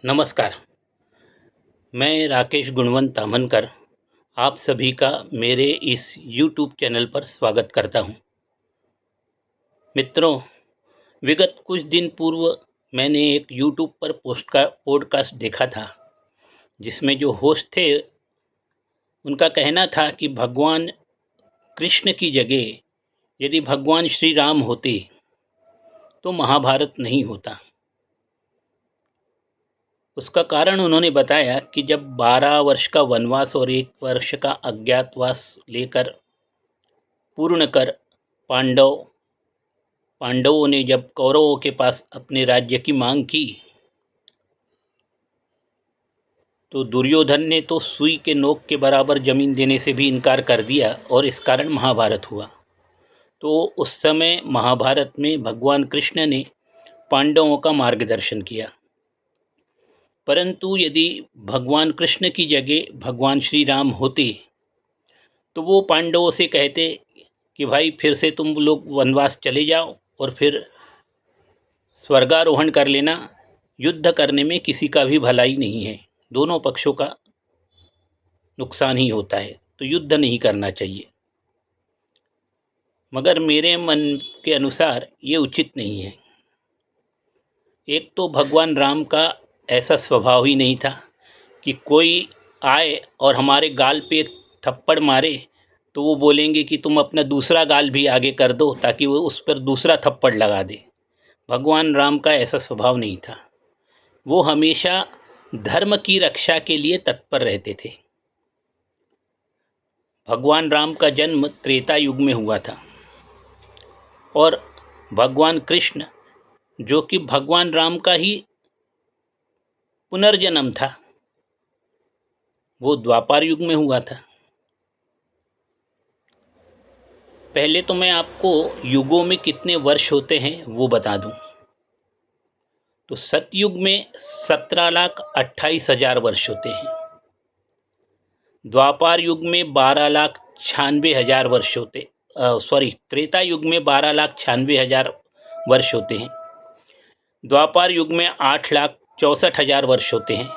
नमस्कार। मैं राकेश गुणवंत ताम्हनकर आप सभी का मेरे इस यूट्यूब चैनल पर स्वागत करता हूं। मित्रों, विगत कुछ दिन पूर्व मैंने एक यूट्यूब पर पॉडकास्ट देखा था, जिसमें जो होस्ट थे उनका कहना था कि भगवान कृष्ण की जगह यदि भगवान श्री राम होते तो महाभारत नहीं होता। उसका कारण उन्होंने बताया कि जब 12 वर्ष का वनवास और 1 वर्ष का अज्ञातवास लेकर पूर्ण कर पांडवों ने जब कौरवों के पास अपने राज्य की मांग की तो दुर्योधन ने तो सुई के नोक के बराबर जमीन देने से भी इनकार कर दिया और इस कारण महाभारत हुआ। तो उस समय महाभारत में भगवान कृष्ण ने पांडवों का मार्गदर्शन किया। परंतु यदि भगवान कृष्ण की जगह भगवान श्री राम होते तो वो पांडवों से कहते कि भाई फिर से तुम लोग वनवास चले जाओ और फिर स्वर्गारोहण कर लेना। युद्ध करने में किसी का भी भलाई नहीं है, दोनों पक्षों का नुकसान ही होता है, तो युद्ध नहीं करना चाहिए। मगर मेरे मन के अनुसार ये उचित नहीं है। एक तो भगवान राम का ऐसा स्वभाव ही नहीं था कि कोई आए और हमारे गाल पे एक थप्पड़ मारे तो वो बोलेंगे कि तुम अपना दूसरा गाल भी आगे कर दो ताकि वो उस पर दूसरा थप्पड़ लगा दे। भगवान राम का ऐसा स्वभाव नहीं था। वो हमेशा धर्म की रक्षा के लिए तत्पर रहते थे। भगवान राम का जन्म त्रेता युग में हुआ था और भगवान कृष्ण, जो कि भगवान राम का ही पुनर्जन्म था, वो द्वापर युग में हुआ था। पहले तो मैं आपको युगों में कितने वर्ष होते हैं वो बता दूं। तो सतयुग में 17,28,000 वर्ष होते हैं। द्वापर युग में 12,96,000 वर्ष होते त्रेता युग में 12,96,000 वर्ष होते हैं। द्वापर युग में 8,64,000 वर्ष होते हैं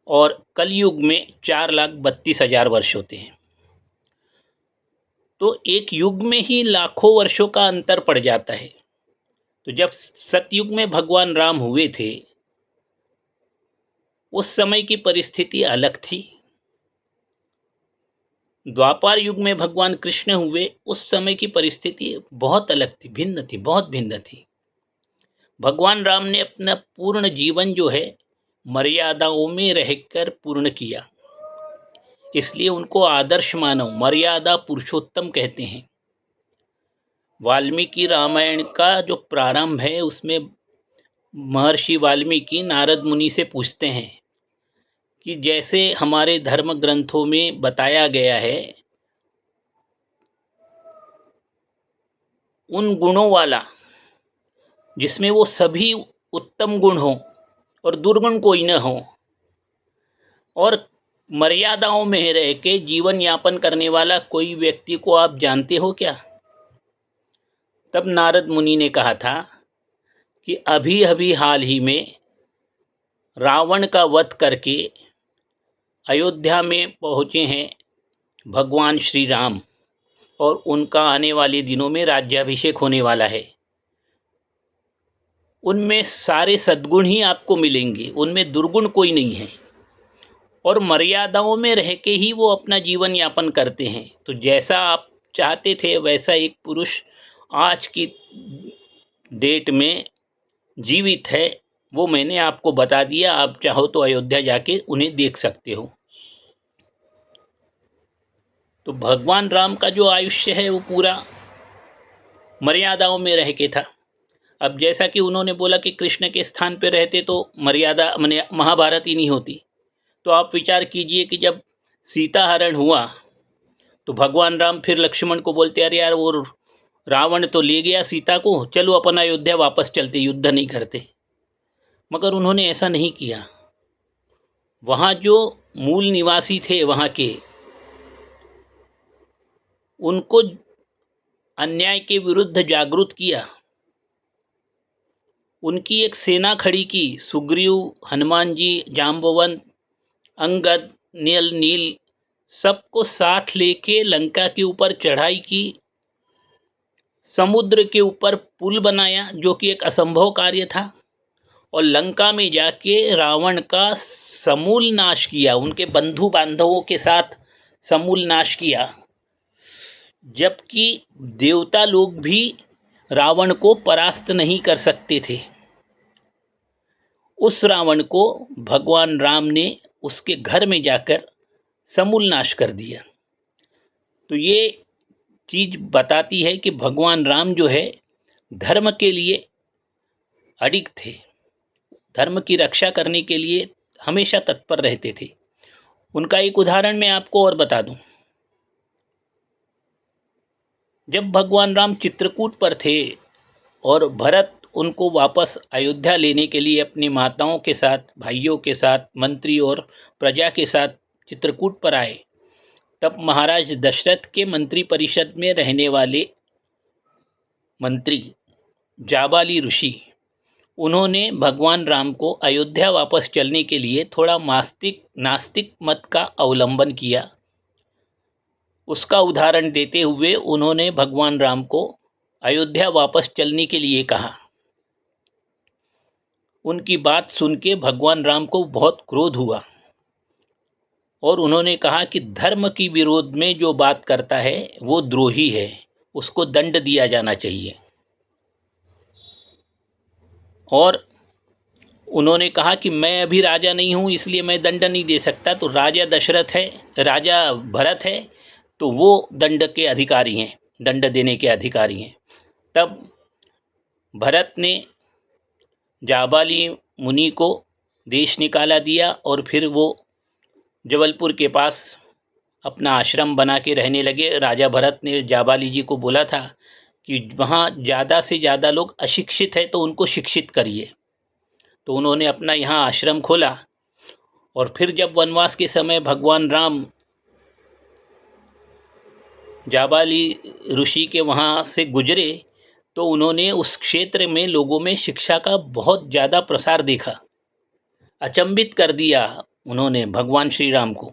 और कलयुग में 4,32,000 वर्ष होते हैं। तो एक युग में ही लाखों वर्षों का अंतर पड़ जाता है। तो जब सतयुग में भगवान राम हुए थे उस समय की परिस्थिति अलग थी। द्वापर युग में भगवान कृष्ण हुए उस समय की परिस्थिति बहुत अलग थी, भिन्न थी, बहुत भिन्न थी। भगवान राम ने अपना पूर्ण जीवन जो है मर्यादाओं में रहकर पूर्ण किया, इसलिए उनको आदर्श मानव, मर्यादा पुरुषोत्तम कहते हैं। वाल्मीकि रामायण का जो प्रारंभ है उसमें महर्षि वाल्मीकि नारद मुनि से पूछते हैं कि जैसे हमारे धर्म ग्रंथों में बताया गया है उन गुणों वाला जिसमें वो सभी उत्तम गुण हों और दुर्गुण कोई न हो और मर्यादाओं में रह के जीवन यापन करने वाला कोई व्यक्ति को आप जानते हो क्या? तब नारद मुनि ने कहा था कि अभी अभी हाल ही में रावण का वध करके अयोध्या में पहुँचे हैं भगवान श्री राम और उनका आने वाले दिनों में राज्याभिषेक होने वाला है। उनमें सारे सद्गुण ही आपको मिलेंगे, उनमें दुर्गुण कोई नहीं है और मर्यादाओं में रह के ही वो अपना जीवन यापन करते हैं। तो जैसा आप चाहते थे वैसा एक पुरुष आज की डेट में जीवित है, वो मैंने आपको बता दिया। आप चाहो तो अयोध्या जाके उन्हें देख सकते हो। तो भगवान राम का जो आयुष्य है वो पूरा मर्यादाओं में रह के था। अब जैसा कि उन्होंने बोला कि कृष्ण के स्थान पर रहते तो मर्यादा माने महाभारत ही नहीं होती। तो आप विचार कीजिए कि जब सीता हरण हुआ तो भगवान राम फिर लक्ष्मण को बोलते, अरे यार वो रावण तो ले गया सीता को, चलो अपन अयोध्या वापस चलते, युद्ध नहीं करते। मगर उन्होंने ऐसा नहीं किया। वहाँ जो मूल निवासी थे वहाँ के, उनको अन्याय के विरुद्ध जागरूक किया उनकी एक सेना खड़ी की, सुग्रीव, हनुमान जी, जाम्बवंत, अंगद, नील सबको साथ लेके लंका के ऊपर चढ़ाई की, समुद्र के ऊपर पुल बनाया जो कि एक असंभव कार्य था, और लंका में जाके रावण का समूल नाश किया, उनके बंधु बांधवों के साथ समूल नाश किया, जबकि देवता लोग भी रावण को परास्त नहीं कर सकते थे। उस रावण को भगवान राम ने उसके घर में जाकर समूल नाश कर दिया। तो ये चीज बताती है कि भगवान राम जो है धर्म के लिए अडिग थे, धर्म की रक्षा करने के लिए हमेशा तत्पर रहते थे। उनका एक उदाहरण मैं आपको और बता दूं। जब भगवान राम चित्रकूट पर थे और भरत उनको वापस अयोध्या लेने के लिए अपनी माताओं के साथ, भाइयों के साथ, मंत्री और प्रजा के साथ चित्रकूट पर आए, तब महाराज दशरथ के मंत्री परिषद में रहने वाले मंत्री जाबाली ऋषि, उन्होंने भगवान राम को अयोध्या वापस चलने के लिए थोड़ा नास्तिक मत का अवलंबन किया। उसका उदाहरण देते हुए उन्होंने भगवान राम को अयोध्या वापस चलने के लिए कहा। उनकी बात सुन के भगवान राम को बहुत क्रोध हुआ और उन्होंने कहा कि धर्म की विरोध में जो बात करता है वो द्रोही है, उसको दंड दिया जाना चाहिए। और उन्होंने कहा कि मैं अभी राजा नहीं हूँ इसलिए मैं दंड नहीं दे सकता, तो राजा दशरथ है, राजा भरत है, तो वो दंड के अधिकारी हैं, दंड देने के अधिकारी हैं। तब भरत ने जाबाली मुनि को देश निकाला दिया और फिर वो जबलपुर के पास अपना आश्रम बना के रहने लगे। राजा भरत ने जाबाली जी को बोला था कि वहाँ ज़्यादा से ज़्यादा लोग अशिक्षित हैं तो उनको शिक्षित करिए। तो उन्होंने अपना यहाँ आश्रम खोला और फिर जब वनवास के समय भगवान राम जाबाली ऋषि के वहाँ से गुजरे तो उन्होंने उस क्षेत्र में लोगों में शिक्षा का बहुत ज़्यादा प्रसार देखा। अचंभित कर दिया उन्होंने भगवान श्री राम को,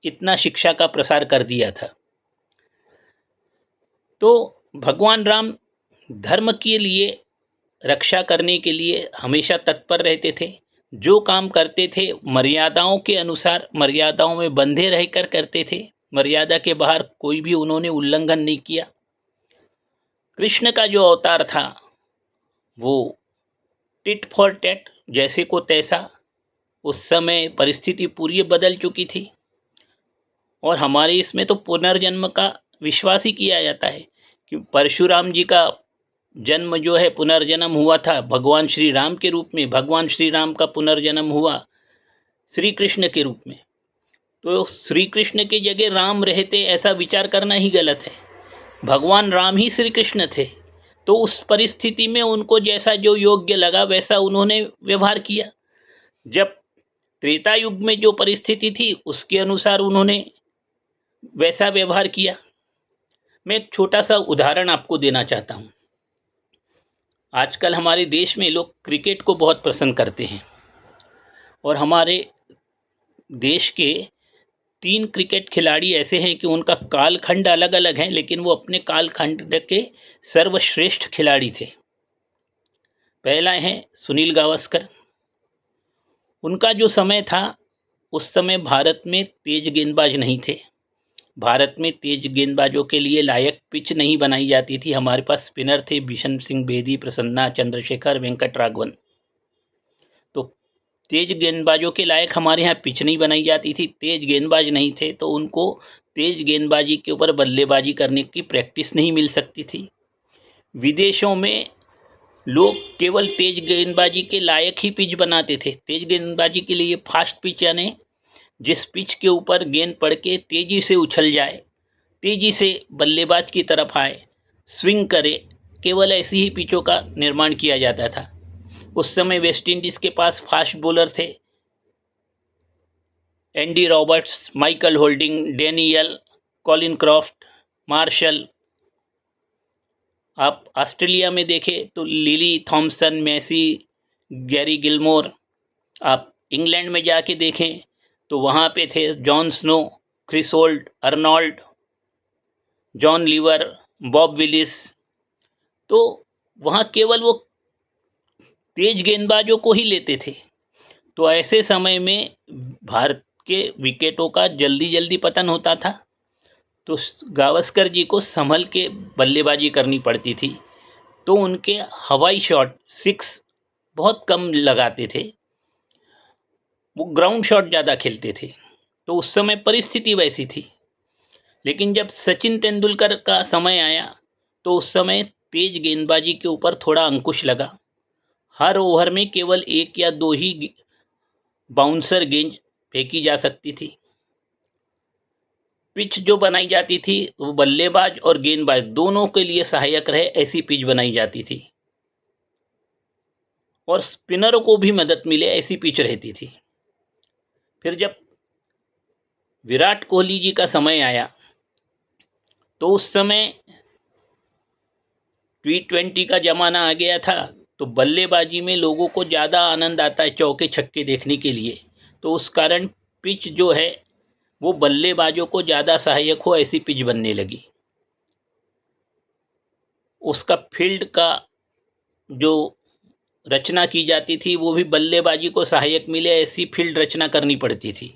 इतना शिक्षा का प्रसार कर दिया था। तो भगवान राम धर्म के लिए, रक्षा करने के लिए हमेशा तत्पर रहते थे। जो काम करते थे मर्यादाओं के अनुसार, मर्यादाओं में बंधे रहकर करते थे, मर्यादा के बाहर कोई भी उन्होंने उल्लंघन नहीं किया। कृष्ण का जो अवतार था वो टिट फॉर टैट, जैसे को तैसा, उस समय परिस्थिति पूरी बदल चुकी थी और हमारे इसमें तो पुनर्जन्म का विश्वास ही किया जाता है कि परशुराम जी का जन्म जो है पुनर्जन्म हुआ था भगवान श्री राम के रूप में, भगवान श्री राम का पुनर्जन्म हुआ श्री कृष्ण के रूप में। तो श्री कृष्ण की जगह राम रहते ऐसा विचार करना ही गलत है। भगवान राम ही श्री कृष्ण थे, तो उस परिस्थिति में उनको जैसा जो योग्य लगा वैसा उन्होंने व्यवहार किया। जब त्रेता युग में जो परिस्थिति थी उसके अनुसार उन्होंने वैसा व्यवहार किया। मैं एक छोटा सा उदाहरण आपको देना चाहता हूँ। आजकल हमारे देश में लोग क्रिकेट को बहुत पसंद करते हैं और हमारे देश के 3 क्रिकेट खिलाड़ी ऐसे हैं कि उनका कालखंड अलग अलग है, लेकिन वो अपने कालखंड के सर्वश्रेष्ठ खिलाड़ी थे। पहला है सुनील गावस्कर। उनका जो समय था उस समय भारत में तेज गेंदबाज नहीं थे, भारत में तेज गेंदबाजों के लिए लायक पिच नहीं बनाई जाती थी। हमारे पास स्पिनर थे बिशन सिंह बेदी, प्रसन्ना, चंद्रशेखर, वेंकट राघवन। तो तेज गेंदबाजों के लायक हमारे यहाँ पिच नहीं बनाई जाती थी, तेज गेंदबाज नहीं थे, तो उनको तेज गेंदबाजी के ऊपर बल्लेबाजी करने की प्रैक्टिस नहीं मिल सकती थी। विदेशों में लोग केवल तेज गेंदबाजी के लायक ही पिच बनाते थे। तेज गेंदबाजी के लिए फास्ट पिच, यानी जिस पिच के ऊपर गेंद पड़ के तेज़ी से उछल जाए, तेज़ी से बल्लेबाज की तरफ आए, स्विंग करे, केवल ऐसी ही पिचों का निर्माण किया जाता था। उस समय वेस्ट इंडीज़ के पास फास्ट बॉलर थे Andy Roberts, Michael Holding, Daniel, Colin Croft, Marshall. आप ऑस्ट्रेलिया में देखें तो Lillee Thomson, Massie, Gary Gilmour. आप इंग्लैंड में जाके देखें तो वहाँ पे थे John Snow, Chris Holt, Arnold, John Lever, Bob Willis. तो वहाँ केवल वो तेज गेंदबाजों को ही लेते थे। तो ऐसे समय में भारत के विकेटों का जल्दी जल्दी पतन होता था, तो गावस्कर जी को संभल के बल्लेबाजी करनी पड़ती थी। तो उनके हवाई शॉट सिक्स बहुत कम लगाते थे, वो ग्राउंड शॉट ज़्यादा खेलते थे। तो उस समय परिस्थिति वैसी थी। लेकिन जब सचिन तेंदुलकर का समय आया तो उस समय तेज गेंदबाजी के ऊपर थोड़ा अंकुश लगा। हर ओवर में केवल एक या दो ही बाउंसर गेंद फेंकी जा सकती थी। पिच जो बनाई जाती थी वो बल्लेबाज और गेंदबाज दोनों के लिए सहायक रहे, ऐसी पिच बनाई जाती थी और स्पिनरों को भी मदद मिले, ऐसी पिच रहती थी। फिर जब विराट कोहली जी का समय आया तो उस समय T20 का ज़माना आ गया था, तो बल्लेबाजी में लोगों को ज़्यादा आनंद आता है चौके छक्के देखने के लिए। तो उस कारण पिच जो है वो बल्लेबाजों को ज़्यादा सहायक हो, ऐसी पिच बनने लगी। उसका फील्ड का जो रचना की जाती थी वो भी बल्लेबाजी को सहायक मिले, ऐसी फील्ड रचना करनी पड़ती थी।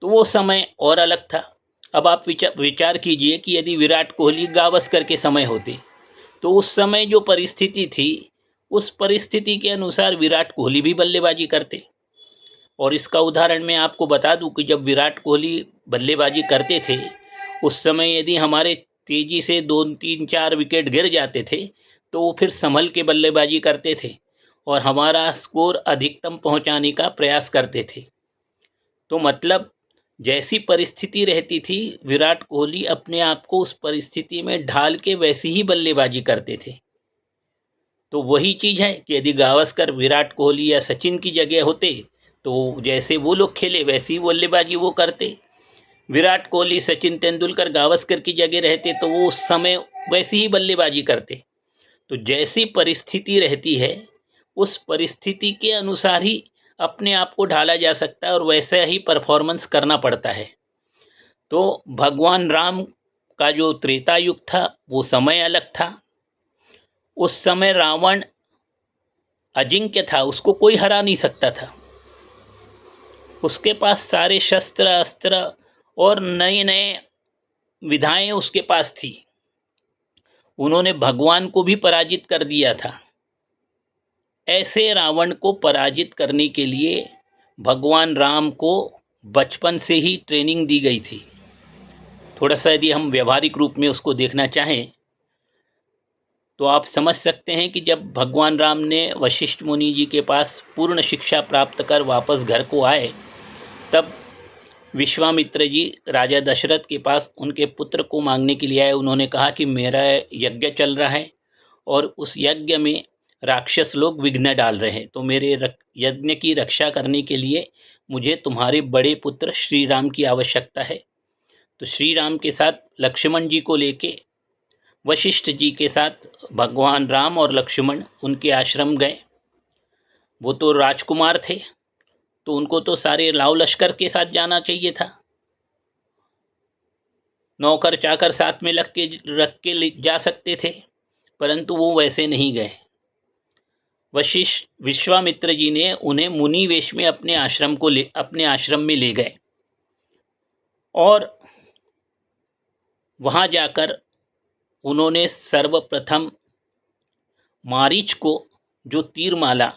तो वो समय और अलग था। अब आप विचार कीजिए कि यदि विराट कोहली गावस्कर के समय होते तो उस समय जो परिस्थिति थी उस परिस्थिति के अनुसार विराट कोहली भी बल्लेबाजी करते। और इसका उदाहरण मैं आपको बता दूं कि जब विराट कोहली बल्लेबाजी करते थे उस समय यदि हमारे तेजी से 2-3-4 विकेट गिर जाते थे तो वो फिर संभल के बल्लेबाजी करते थे और हमारा स्कोर अधिकतम पहुंचाने का प्रयास करते थे। तो मतलब जैसी परिस्थिति रहती थी विराट कोहली अपने आप को उस परिस्थिति में ढाल के वैसी ही बल्लेबाजी करते थे। तो वही चीज़ है कि यदि गावस्कर विराट कोहली या सचिन की जगह होते तो जैसे वो लोग खेले वैसी बल्लेबाजी वो करते। विराट कोहली, सचिन तेंदुलकर गावस्कर की जगह रहते तो वो उस समय वैसी ही बल्लेबाजी करते। तो जैसी परिस्थिति रहती है उस परिस्थिति के अनुसार ही अपने आप को ढाला जा सकता है और वैसा ही परफॉर्मेंस करना पड़ता है। तो भगवान राम का जो त्रेता युग था वो समय अलग था। उस समय रावण अजिंक्य था, उसको कोई हरा नहीं सकता था। उसके पास सारे शस्त्र अस्त्र और नए नए विधाएं उसके पास थी। उन्होंने भगवान को भी पराजित कर दिया था। ऐसे रावण को पराजित करने के लिए भगवान राम को बचपन से ही ट्रेनिंग दी गई थी। थोड़ा सा यदि हम व्यवहारिक रूप में उसको देखना चाहें तो आप समझ सकते हैं कि जब भगवान राम ने वशिष्ठ मुनि जी के पास पूर्ण शिक्षा प्राप्त कर वापस घर को आए तब विश्वामित्र जी राजा दशरथ के पास उनके पुत्र को मांगने के लिए आए। उन्होंने कहा कि मेरा यज्ञ चल रहा है और उस यज्ञ में राक्षस लोग विघ्न डाल रहे हैं, तो मेरे यज्ञ की रक्षा करने के लिए मुझे तुम्हारे बड़े पुत्र श्री राम की आवश्यकता है। तो श्री राम के साथ लक्ष्मण जी को लेके वशिष्ठ जी के साथ भगवान राम और लक्ष्मण उनके आश्रम गए। वो तो राजकुमार थे तो उनको तो सारे लाव लश्कर के साथ जाना चाहिए था, नौकर चाकर साथ में रख के जा सकते थे, परंतु वो वैसे नहीं गए। विश्वामित्र जी ने उन्हें मुनि वेश में अपने आश्रम में ले गए और वहाँ जाकर उन्होंने सर्वप्रथम मारीच को जो तीर माला,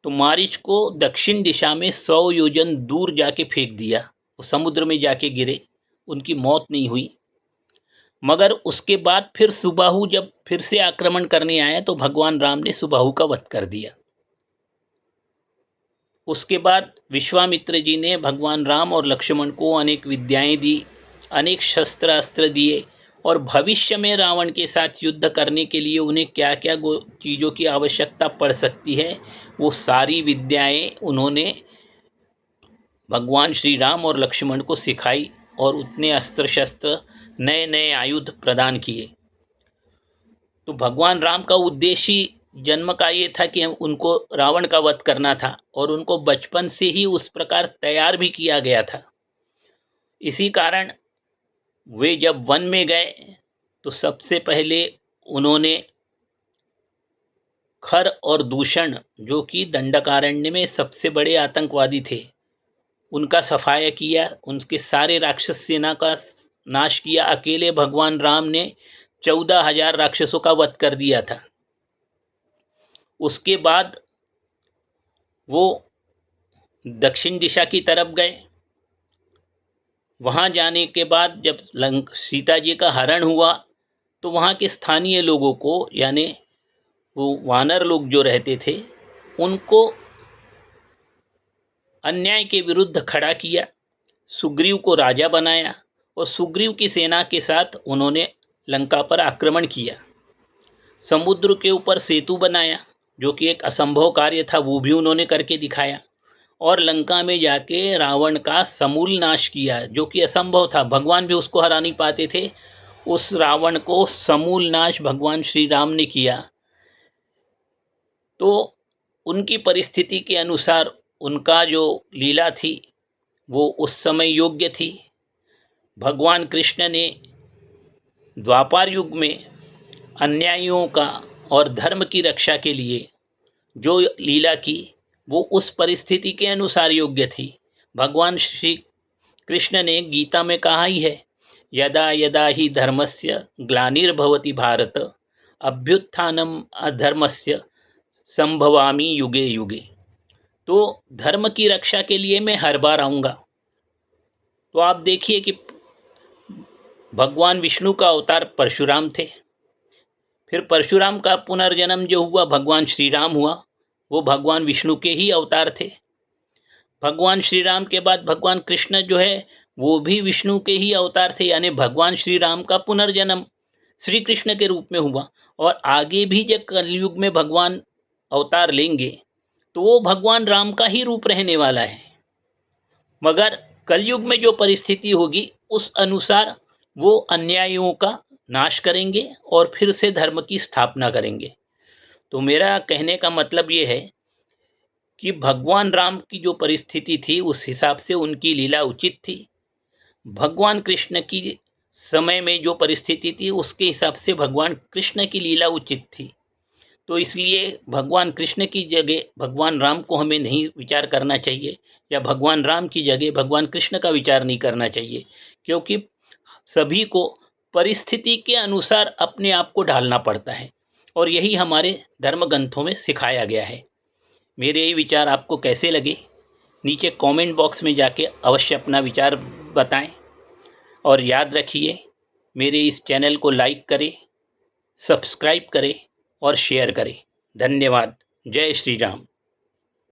तो मारीच को दक्षिण दिशा में 100 योजन दूर जाके फेंक दिया। वो समुद्र में जाके गिरे, उनकी मौत नहीं हुई। मगर उसके बाद फिर सुबाहु जब फिर से आक्रमण करने आए तो भगवान राम ने सुबाहु का वध कर दिया। उसके बाद विश्वामित्र जी ने भगवान राम और लक्ष्मण को अनेक विद्याएं दी, अनेक शस्त्र अस्त्र दिए और भविष्य में रावण के साथ युद्ध करने के लिए उन्हें क्या क्या चीज़ों की आवश्यकता पड़ सकती है वो सारी विद्याएं उन्होंने भगवान श्री राम और लक्ष्मण को सिखाई और उतने अस्त्र शस्त्र नए नए आयुध प्रदान किए। तो भगवान राम का उद्देश्य जन्म का ये था कि हम उनको रावण का वध करना था और उनको बचपन से ही उस प्रकार तैयार भी किया गया था। इसी कारण वे जब वन में गए तो सबसे पहले उन्होंने खर और दूषण, जो कि दंडकारण्य में सबसे बड़े आतंकवादी थे, उनका सफाया किया, उनके सारे राक्षस सेना का नाश किया। अकेले भगवान राम ने 14,000 राक्षसों का वध कर दिया था। उसके बाद वो दक्षिण दिशा की तरफ गए। वहाँ जाने के बाद जब सीता जी का हरण हुआ तो वहाँ के स्थानीय लोगों को, यानी वो वानर लोग जो रहते थे, उनको अन्याय के विरुद्ध खड़ा किया, सुग्रीव को राजा बनाया और सुग्रीव की सेना के साथ उन्होंने लंका पर आक्रमण किया। समुद्र के ऊपर सेतु बनाया, जो कि एक असंभव कार्य था, वो भी उन्होंने करके दिखाया। और लंका में जाके रावण का समूल नाश किया, जो कि असंभव था, भगवान भी उसको हरा नहीं पाते थे। उस रावण को समूल नाश भगवान श्री राम ने किया। तो उनकी परिस्थिति के अनुसार उनका जो लीला थी वो उस समय योग्य थी। भगवान कृष्ण ने द्वापर युग में अन्यायियों का और धर्म की रक्षा के लिए जो लीला की वो उस परिस्थिति के अनुसार योग्य थी। भगवान श्री कृष्ण ने गीता में कहा ही है, यदा यदा ही धर्मस्य ग्लानिर्भवति भारत अभ्युत्थानम अधर्मस्य संभवामि युगे युगे। तो धर्म की रक्षा के लिए मैं हर बार आऊँगा। तो आप देखिए कि भगवान विष्णु का अवतार परशुराम थे, फिर परशुराम का पुनर्जन्म जो हुआ भगवान श्री राम हुआ, वो भगवान विष्णु के ही अवतार थे। भगवान श्री राम के बाद भगवान कृष्ण जो है वो भी विष्णु के ही अवतार थे, यानी भगवान श्री राम का पुनर्जन्म श्री कृष्ण के रूप में हुआ। और आगे भी जब कलयुग में भगवान अवतार लेंगे तो वो भगवान राम का ही रूप रहने वाला है। मगर कलयुग में जो परिस्थिति होगी उस अनुसार वो अन्यायियों का नाश करेंगे और फिर से धर्म की स्थापना करेंगे। तो मेरा कहने का मतलब ये है कि भगवान राम की जो परिस्थिति थी उस हिसाब से उनकी लीला उचित थी। भगवान कृष्ण की समय में जो परिस्थिति थी उसके हिसाब से भगवान कृष्ण की लीला उचित थी। तो इसलिए भगवान कृष्ण की जगह भगवान राम को हमें नहीं विचार करना चाहिए, या भगवान राम की जगह भगवान कृष्ण का विचार नहीं करना चाहिए, क्योंकि सभी को परिस्थिति के अनुसार अपने आप को ढालना पड़ता है और यही हमारे धर्म ग्रंथों में सिखाया गया है। मेरे ये विचार आपको कैसे लगे नीचे कमेंट बॉक्स में जाके अवश्य अपना विचार बताएं और याद रखिए मेरे इस चैनल को लाइक करें, सब्सक्राइब करें और शेयर करें। धन्यवाद। जय श्री राम।